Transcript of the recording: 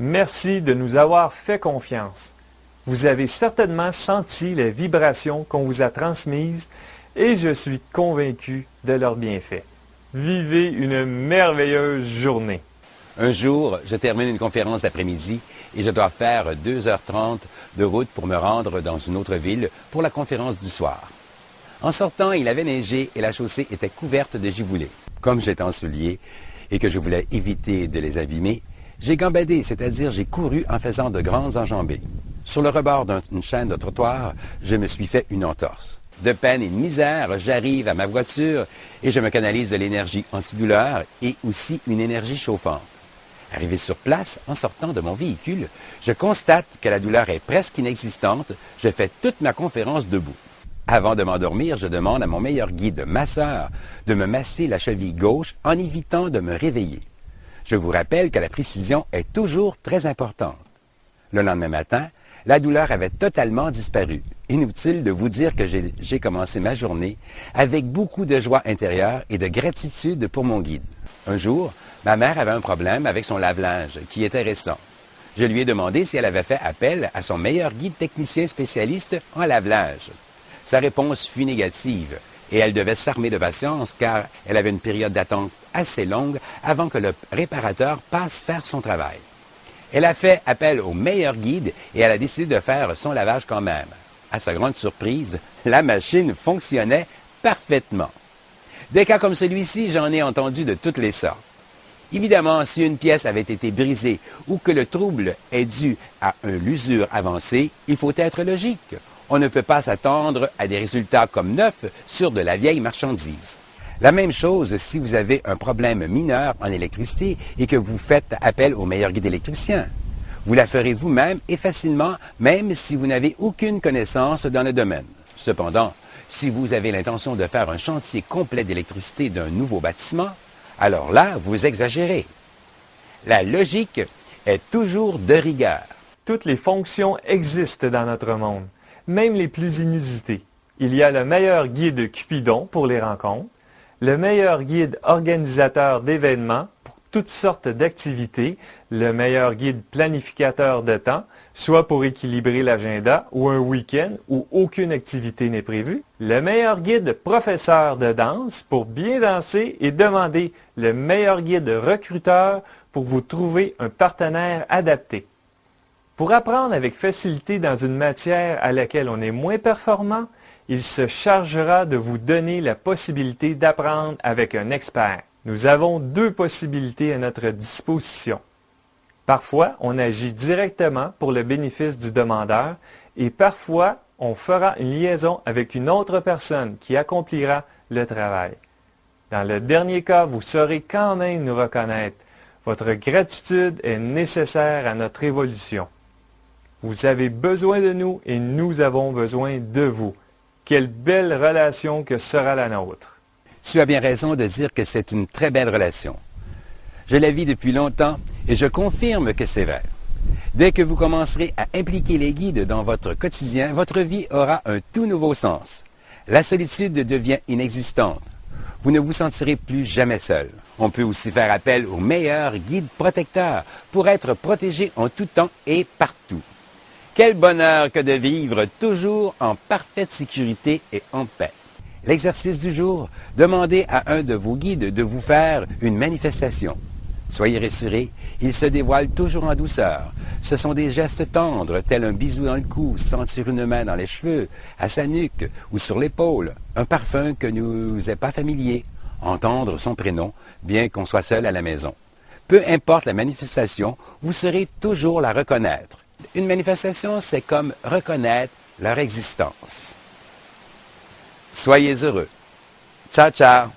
Merci de nous avoir fait confiance. Vous avez certainement senti les vibrations qu'on vous a transmises et je suis convaincu de leurs bienfaits. Vivez une merveilleuse journée. Un jour, je termine une conférence d'après-midi et je dois faire 2h30 de route pour me rendre dans une autre ville pour la conférence du soir. En sortant, il avait neigé et la chaussée était couverte de giboulées. Comme j'étais en souliers et que je voulais éviter de les abîmer, j'ai gambadé, c'est-à-dire j'ai couru en faisant de grandes enjambées. Sur le rebord d'une chaîne de trottoir, je me suis fait une entorse. De peine et de misère, j'arrive à ma voiture et je me canalise de l'énergie antidouleur et aussi une énergie chauffante. Arrivé sur place, en sortant de mon véhicule, je constate que la douleur est presque inexistante. Je fais toute ma conférence debout. Avant de m'endormir, je demande à mon meilleur guide masseur de me masser la cheville gauche en évitant de me réveiller. Je vous rappelle que la précision est toujours très importante. Le lendemain matin, la douleur avait totalement disparu. Inutile de vous dire que j'ai commencé ma journée avec beaucoup de joie intérieure et de gratitude pour mon guide. Un jour, ma mère avait un problème avec son lave-linge qui était récent. Je lui ai demandé si elle avait fait appel à son meilleur guide technicien spécialiste en lave-linge. Sa réponse fut négative et elle devait s'armer de patience car elle avait une période d'attente assez longue avant que le réparateur passe faire son travail. Elle a fait appel au meilleur guide et elle a décidé de faire son lavage quand même. À sa grande surprise, la machine fonctionnait parfaitement. Des cas comme celui-ci, j'en ai entendu de toutes les sortes. Évidemment, si une pièce avait été brisée ou que le trouble est dû à l'usure avancée, il faut être logique. On ne peut pas s'attendre à des résultats comme neufs sur de la vieille marchandise. La même chose si vous avez un problème mineur en électricité et que vous faites appel au meilleur guide électricien. Vous la ferez vous-même et facilement, même si vous n'avez aucune connaissance dans le domaine. Cependant, si vous avez l'intention de faire un chantier complet d'électricité d'un nouveau bâtiment, alors là, vous exagérez. La logique est toujours de rigueur. Toutes les fonctions existent dans notre monde, même les plus inusitées. Il y a le meilleur guide Cupidon pour les rencontres, le meilleur guide organisateur d'événements pour toutes sortes d'activités, le meilleur guide planificateur de temps, soit pour équilibrer l'agenda ou un week-end où aucune activité n'est prévue, le meilleur guide professeur de danse pour bien danser et demander le meilleur guide recruteur pour vous trouver un partenaire adapté. Pour apprendre avec facilité dans une matière à laquelle on est moins performant, il se chargera de vous donner la possibilité d'apprendre avec un expert. Nous avons deux possibilités à notre disposition. Parfois, on agit directement pour le bénéfice du demandeur et parfois, on fera une liaison avec une autre personne qui accomplira le travail. Dans le dernier cas, vous saurez quand même nous reconnaître. Votre gratitude est nécessaire à notre évolution. Vous avez besoin de nous et nous avons besoin de vous. Quelle belle relation que sera la nôtre. Tu as bien raison de dire que c'est une très belle relation. Je la vis depuis longtemps et je confirme que c'est vrai. Dès que vous commencerez à impliquer les guides dans votre quotidien, votre vie aura un tout nouveau sens. La solitude devient inexistante. Vous ne vous sentirez plus jamais seul. On peut aussi faire appel aux meilleurs guides protecteurs pour être protégé en tout temps et partout. Quel bonheur que de vivre toujours en parfaite sécurité et en paix. L'exercice du jour, demandez à un de vos guides de vous faire une manifestation. Soyez rassurés, il se dévoile toujours en douceur. Ce sont des gestes tendres, tels un bisou dans le cou, sentir une main dans les cheveux, à sa nuque ou sur l'épaule, un parfum que nous est pas familier, entendre son prénom, bien qu'on soit seul à la maison. Peu importe la manifestation, vous saurez toujours la reconnaître. Une manifestation, c'est comme reconnaître leur existence. Soyez heureux. Ciao, ciao.